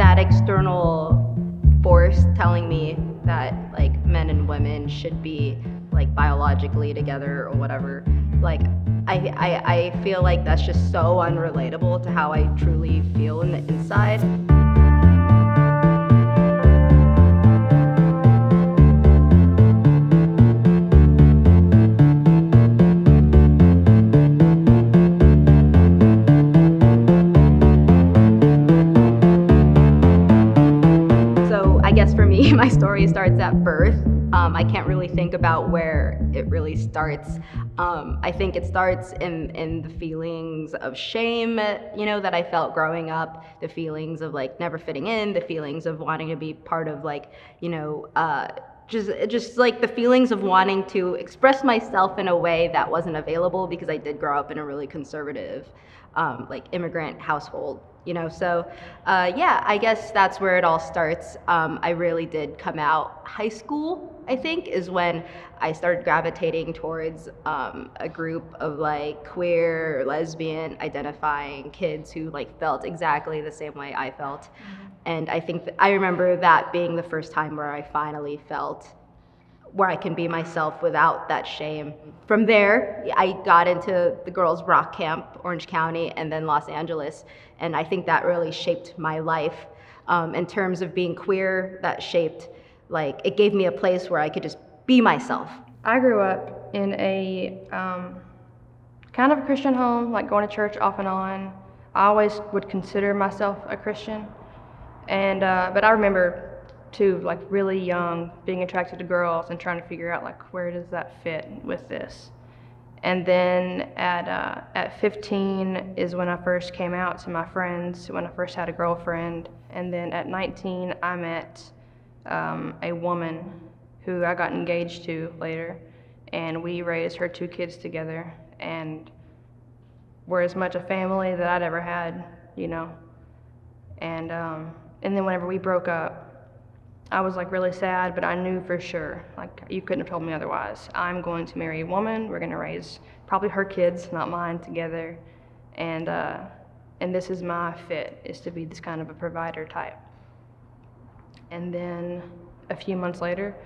that external force telling me that like men and women should be like biologically together or whatever, like I feel like that's just so unrelatable to how I truly feel in the inside. I guess for me, my story starts at birth. I can't really think about where it really starts. I think it starts in the feelings of shame, that I felt growing up, the feelings of like never fitting in, the feelings of wanting to be part of like, just like the feelings of wanting to express myself in a way that wasn't available because I did grow up in a really conservative, like immigrant household. I guess that's where it all starts. I really did come out high school, I think, is when I started gravitating towards a group of like queer or lesbian identifying kids who like felt exactly the same way I felt. And I think I remember that being the first time where I finally felt where I can be myself without that shame. From there, I got into the girls' rock camp, Orange County, and then Los Angeles, and I think that really shaped my life. In terms of being queer, that shaped, like, it gave me a place where I could just be myself. I grew up in a kind of a Christian home, like going to church off and on. I always would consider myself a Christian, and but I remember too, like really young, being attracted to girls and trying to figure out like where does that fit with this. And then at 15 is when I first came out to my friends, when I first had a girlfriend. And then at 19 I met a woman who I got engaged to later, and we raised her 2 kids together, and we're as much a family that I'd ever had, and then whenever we broke up, I was like really sad, but I knew for sure, like you couldn't have told me otherwise. I'm going to marry a woman. We're going to raise probably her kids, not mine, together. And this is my fit, is to be this kind of a provider type. And then a few months later,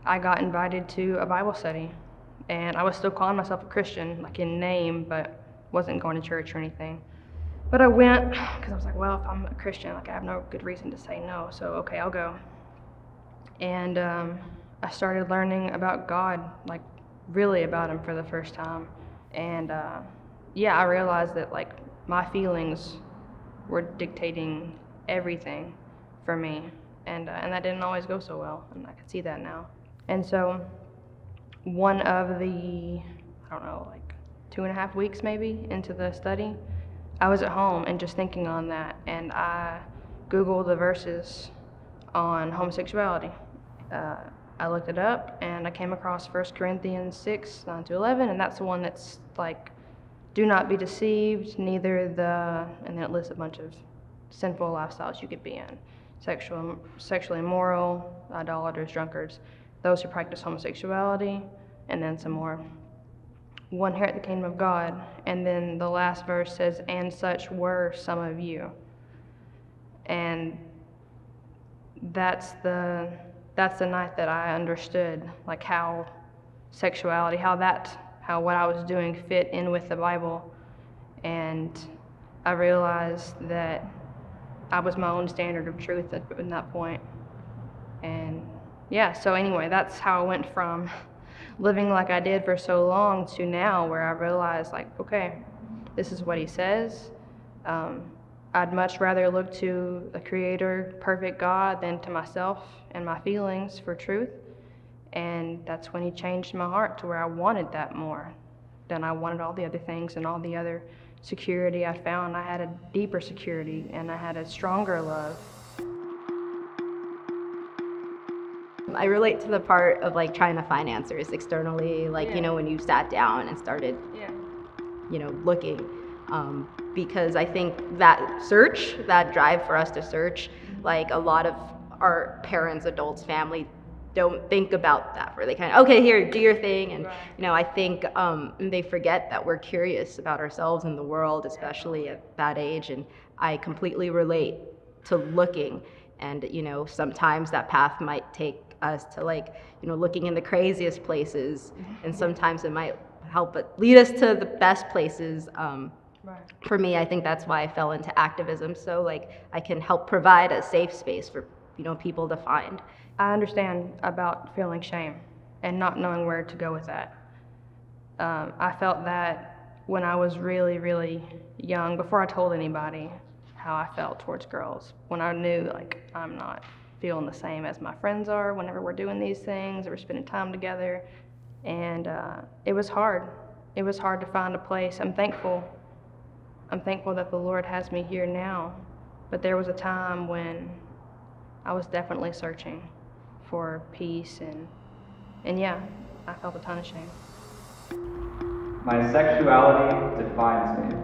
I got invited to a Bible study. And I was still calling myself a Christian, like in name, but wasn't going to church or anything. But I went because I was like, well, if I'm a Christian, like I have no good reason to say no, so okay, I'll go. And I started learning about God, like really about him for the first time. And I realized that like my feelings were dictating everything for me. And that didn't always go so well, and I can see that now. And so one of the, I don't know, like 2.5 weeks maybe into the study, I was at home and just thinking on that, and I Googled the verses on homosexuality. I looked it up and I came across 1 Corinthians 6, 9-11, and that's the one that's like, do not be deceived, neither and then it lists a bunch of sinful lifestyles you could be in. Sexually immoral, idolaters, drunkards, those who practice homosexuality, and then some more. Won't inherit the kingdom of God. And then the last verse says, and such were some of you. And that's the night that I understood like how sexuality, how what I was doing fit in with the Bible. And I realized that I was my own standard of truth at that point. And so anyway, that's how I went from living like I did for so long to now where I realized like, okay, this is what he says. I'd much rather look to the creator, perfect God, than to myself and my feelings for truth. And that's when he changed my heart to where I wanted that more than I wanted all the other things and all the other security I found. I had a deeper security and I had a stronger love. I relate to the part of like trying to find answers externally, like, when you sat down and started, looking. Because I think that drive for us to search, like a lot of our parents, adults, family don't think about that, where they kind of, okay, here, do your thing. And, I think they forget that we're curious about ourselves and the world, especially at that age. And I completely relate looking. And sometimes that path might take us to like looking in the craziest places, and sometimes it might help it lead us to the best places. Right. For me, I think that's why I fell into activism, so like I can help provide a safe space for people to find. I understand about feeling shame and not knowing where to go with that. I felt that when I was really, really young, before I told anybody how I felt towards girls, when I knew like I'm not feeling the same as my friends are whenever we're doing these things or we're spending time together. And it was hard. It was hard to find a place. I'm thankful that the Lord has me here now. But there was a time when I was definitely searching for peace, and yeah, I felt a ton of shame. My sexuality defines me.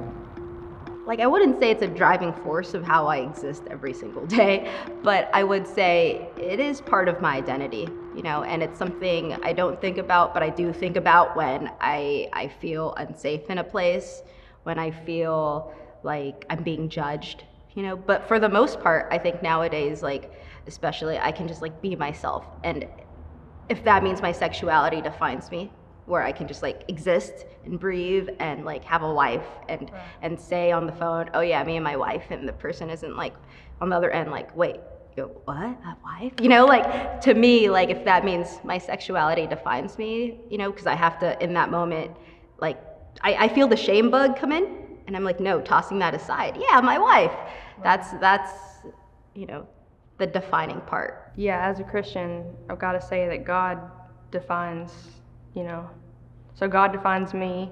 Like, I wouldn't say it's a driving force of how I exist every single day, but I would say it is part of my identity, and it's something I don't think about, but I do think about when I feel unsafe in a place, when I feel like I'm being judged, But for the most part, I think nowadays, like, especially, I can just like be myself. And if that means my sexuality defines me, where I can just like exist and breathe and like have a life and say on the phone, oh yeah, me and my wife, and the person isn't like on the other end like, wait, what, a wife? Like, to me, like, if that means my sexuality defines me, because I have to, in that moment, like, I feel the shame bug come in, and I'm like, no, tossing that aside. Yeah, my wife. That's the defining part. Yeah, as a Christian, I've got to say that God defines, so God defines me,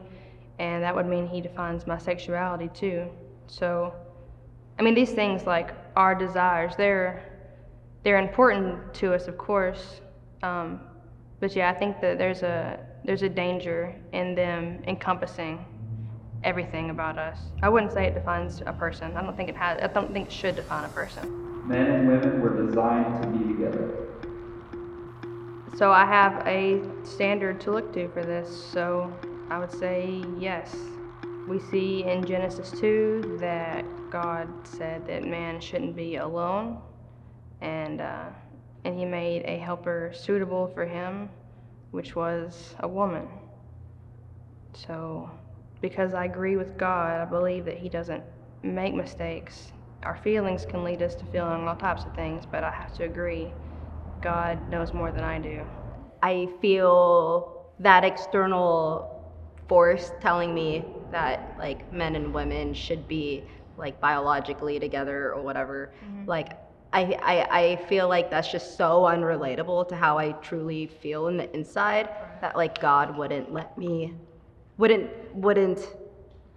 and that would mean he defines my sexuality too. So, I mean, these things like our desires, they're important to us, of course, but yeah, I think that there's a danger in them encompassing everything about us. I wouldn't say it defines a person. I don't think it should define a person. Men and women were designed to be together. So I have a standard to look to for this, so I would say yes. We see in Genesis 2 that God said that man shouldn't be alone, and he made a helper suitable for him, which was a woman. So because I agree with God, I believe that he doesn't make mistakes. Our feelings can lead us to feeling all types of things, but I have to agree, God knows more than I do. I feel that external force telling me that like men and women should be like biologically together or whatever. Like, I feel like that's just so unrelatable to how I truly feel in the inside, that like God wouldn't let me, wouldn't,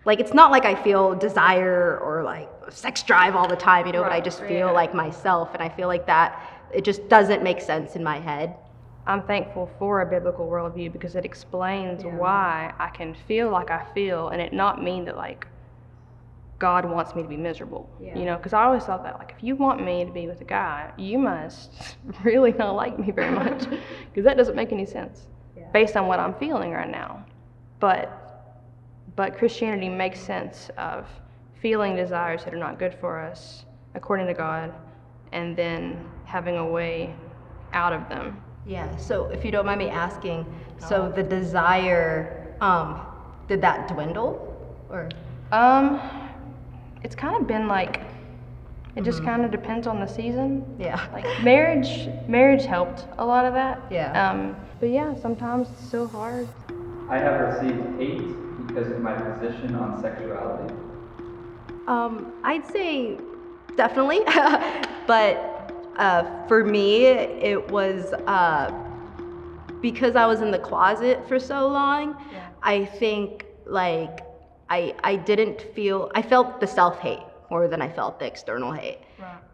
like, it's not like I feel desire or like sex drive all the time, but I just feel like myself, and I feel like that it just doesn't make sense in my head. I'm thankful for a biblical worldview because it explains why I can feel like I feel, and it not mean that like God wants me to be miserable, because I always thought that like if you want me to be with a guy, you must really not like me very much, because that doesn't make any sense based on what I'm feeling right now. But Christianity makes sense of feeling desires that are not good for us according to God, and then having a way out of them. Yeah, so if you don't mind me asking, so the desire, did that dwindle, or? It's kind of been like, it just kind of depends on the season. Yeah. Like marriage helped a lot of that. Yeah. But yeah, sometimes it's still hard. I have received hate because of my position on sexuality. I'd say definitely, but for me, it was because I was in the closet for so long. I think like I didn't feel, I felt the self-hate more than I felt the external hate.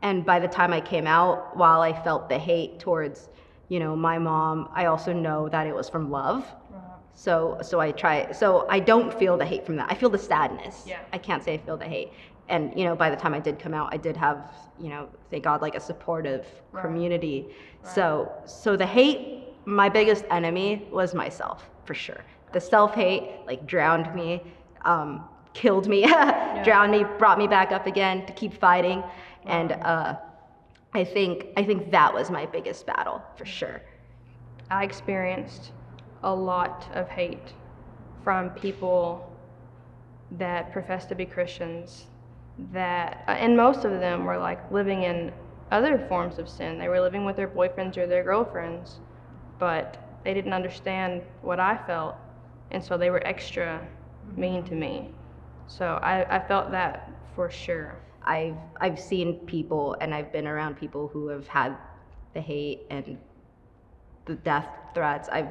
And by the time I came out, while I felt the hate towards, my mom, I also know that it was from love. So I don't feel the hate from that. I feel the sadness. I can't say I feel the hate. And, by the time I did come out, I did have, thank God, like a supportive community. So the hate, my biggest enemy was myself, for sure. The self-hate, like, drowned me, killed me, drowned me, brought me back up again to keep fighting. And I think that was my biggest battle for sure. I experienced a lot of hate from people that profess to be Christians, that and most of them were like living in other forms of sin. They were living with their boyfriends or their girlfriends, but they didn't understand what I felt, and so they were extra mean to me. So I felt that for sure. I've seen people, and I've been around people who have had the hate and the death threats. I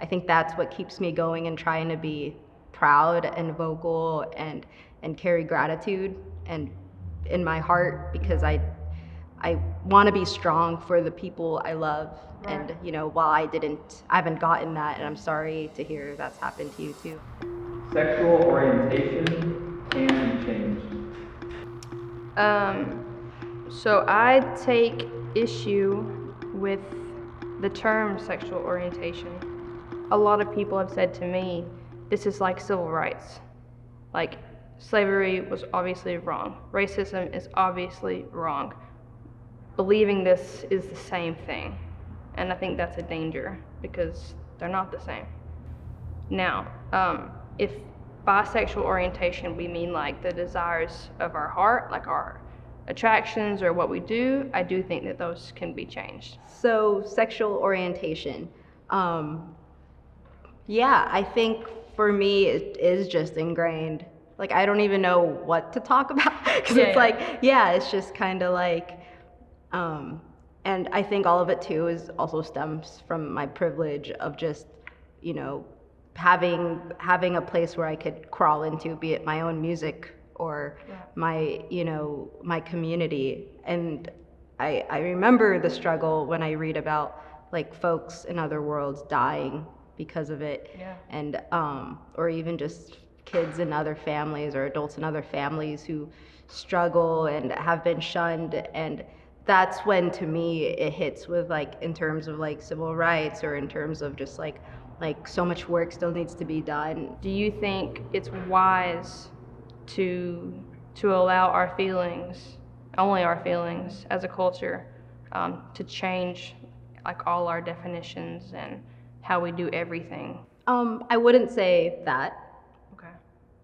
think that's what keeps me going and trying to be proud and vocal and carry gratitude and in my heart, because I want to be strong for the people I love. Right. And while I haven't gotten that, and I'm sorry to hear that's happened to you too. Sexual orientation can be changed. So I take issue with the term sexual orientation. A lot of people have said to me, this is like civil rights. Like, slavery was obviously wrong. Racism is obviously wrong. Believing this is the same thing. And I think that's a danger, because they're not the same. Now, if by sexual orientation we mean like the desires of our heart, like our attractions or what we do, I do think that those can be changed. So sexual orientation, yeah, I think for me it is just ingrained. Like, I don't even know what to talk about, because it's like, yeah, it's just kind of like, and I think all of it too is also stems from my privilege of just, having a place where I could crawl into, be it my own music or my community. And I remember the struggle when I read about like folks in other worlds dying because of it. Yeah. And or even just kids in other families or adults in other families who struggle and have been shunned. And that's when, to me, it hits with like in terms of like civil rights, or in terms of just like so much work still needs to be done. Do you think it's wise to allow our feelings, only our feelings as a culture, to change like all our definitions and how we do everything? I wouldn't say that, Okay.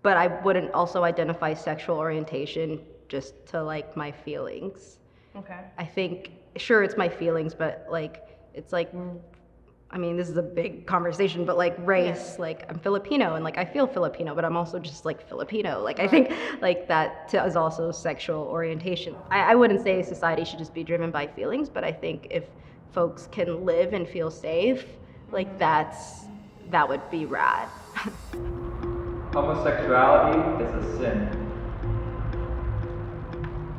but I wouldn't also identify sexual orientation just to like my feelings. Okay. I think, sure, it's my feelings, but like, it's like, I mean, this is a big conversation, but like race, like I'm Filipino and like I feel Filipino, but I'm also just like Filipino. Like, I think like that is also sexual orientation. I wouldn't say society should just be driven by feelings, but I think if folks can live and feel safe, like that would be rad. Homosexuality is a sin.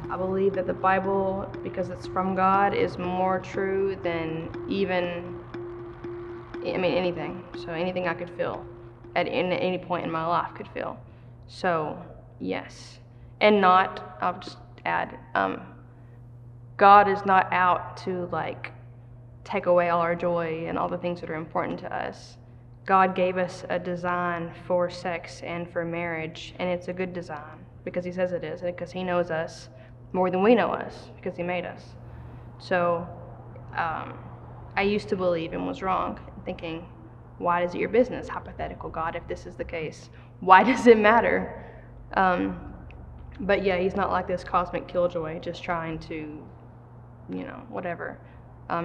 I believe that the Bible, because it's from God, is more true than anything. So anything I could feel at any point in my life could feel. So yes, and I'll just add, God is not out to like take away all our joy and all the things that are important to us. God gave us a design for sex and for marriage, and it's a good design because He says it is, and because He knows us more than we know us, because He made us. So I used to believe and was wrong, thinking, why is it your business? Hypothetical God, if this is the case, why does it matter? But yeah, He's not like this cosmic killjoy just trying to, whatever.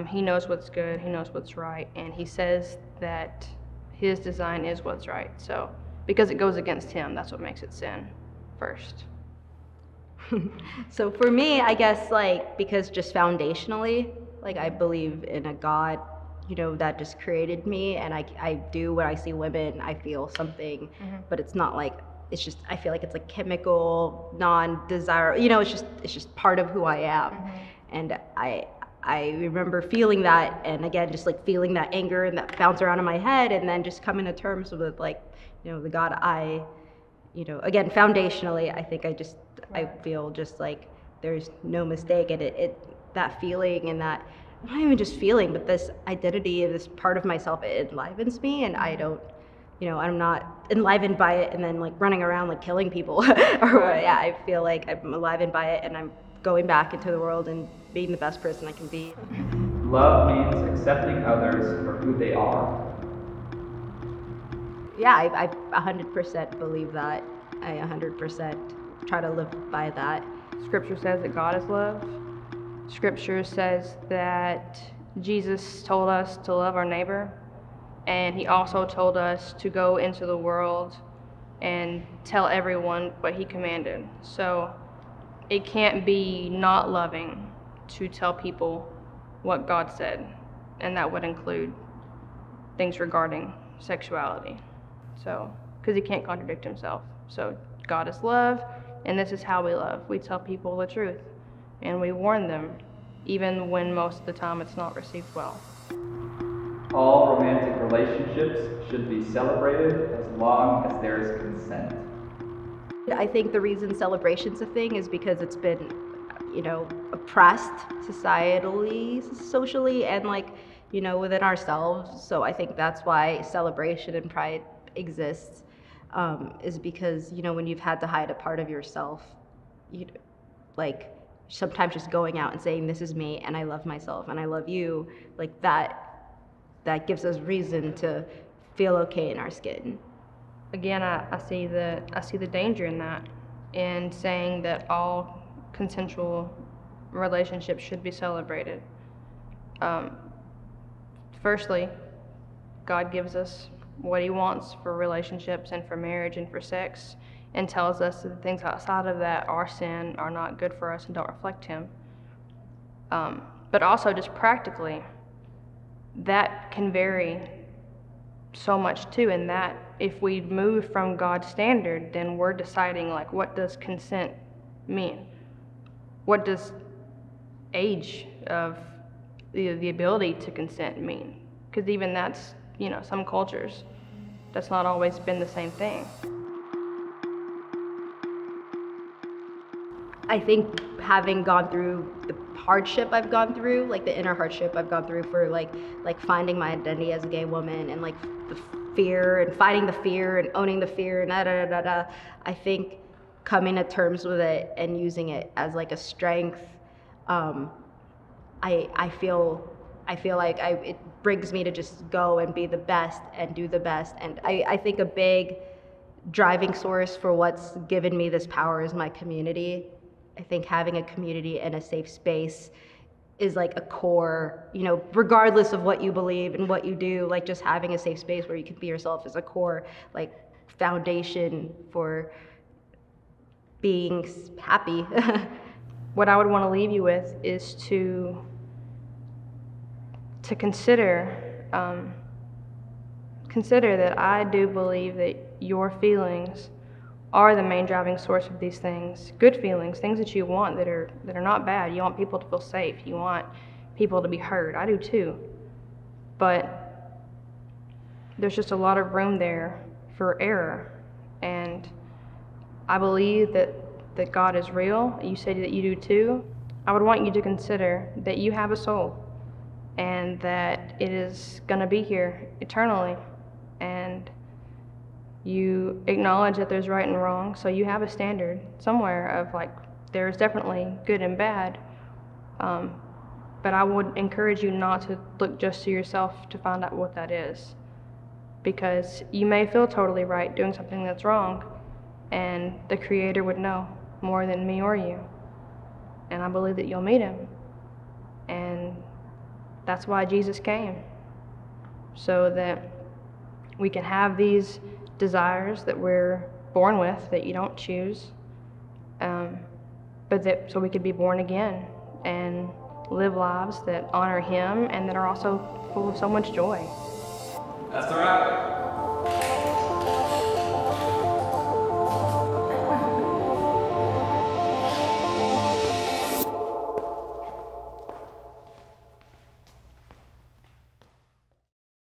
He knows what's good, He knows what's right, and He says that His design is what's right. So because it goes against Him, that's what makes it sin first. So for me, I guess like, because just foundationally, like I believe in a God, that just created me, and I do when I see women, I feel something, but it's not like, it's just, I feel like it's like chemical, non-desirable, it's just part of who I am. And I remember feeling that, and again, just like feeling that anger and that bounce around in my head, and then just coming to terms with like, the God again, foundationally, I think I feel just like there's no mistake, and that feeling and that, not even just feeling, but this identity of this part of myself, it enlivens me, and I don't, I'm not enlivened by it and then like running around like killing people or what. Yeah, I feel like I'm enlivened by it, and I'm going back into the world and being the best person I can be. Love means accepting others for who they are. Yeah, I 100% believe that. I 100% try to live by that. Scripture says that God is love. Scripture says that Jesus told us to love our neighbor, and he also told us to go into the world and tell everyone what he commanded. So it can't be not loving to tell people what God said, and that would include things regarding sexuality. So, because he can't contradict himself. So God is love, and this is how we love. We tell people the truth, and we warn them, even when most of the time it's not received well. All romantic relationships should be celebrated as long as there is consent. I think the reason celebration's a thing is because it's been, oppressed societally, socially, and within ourselves. So I think that's why celebration and pride exists, is because, when you've had to hide a part of yourself, like sometimes just going out and saying, this is me, and I love myself, and I love you, like that gives us reason to feel okay in our skin. Again, I see the danger in that, in saying that all consensual relationships should be celebrated. Firstly, God gives us what he wants for relationships and for marriage and for sex, and tells us that the things outside of that are sin, are not good for us, and don't reflect him. But also just practically, that can vary so much too, in that if we move from God's standard, then we're deciding, like, what does consent mean? What does age of the ability to consent mean? Because even that's, some cultures, that's not always been the same thing. I think having gone through the hardship I've gone through, like the inner hardship I've gone through for like finding my identity as a gay woman, and like the fear and fighting the fear and owning the fear and I think coming to terms with it and using it as like a strength, I feel like it brings me to just go and be the best and do the best. And I think a big driving source for what's given me this power is my community. I think having a community and a safe space is like a core, regardless of what you believe and what you do, like just having a safe space where you can be yourself is a core, like, foundation for being happy. What I would want to leave you with is to consider that I do believe that your feelings are the main driving source of these things. Good feelings, things that you want that are not bad. You want people to feel safe. You want people to be heard. I do too. But there's just a lot of room there for error. And I believe that God is real. You say that you do too. I would want you to consider that you have a soul and that it is going to be here eternally. And you acknowledge that there's right and wrong, so you have a standard somewhere of, like, there's definitely good and bad. But I would encourage you not to look just to yourself to find out what that is, because you may feel totally right doing something that's wrong, and the Creator would know more than me or you. And I believe that you'll meet him. And that's why Jesus came, so that we can have these desires that we're born with, that you don't choose, but that so we could be born again and live lives that honor him and that are also full of so much joy. That's the wrap.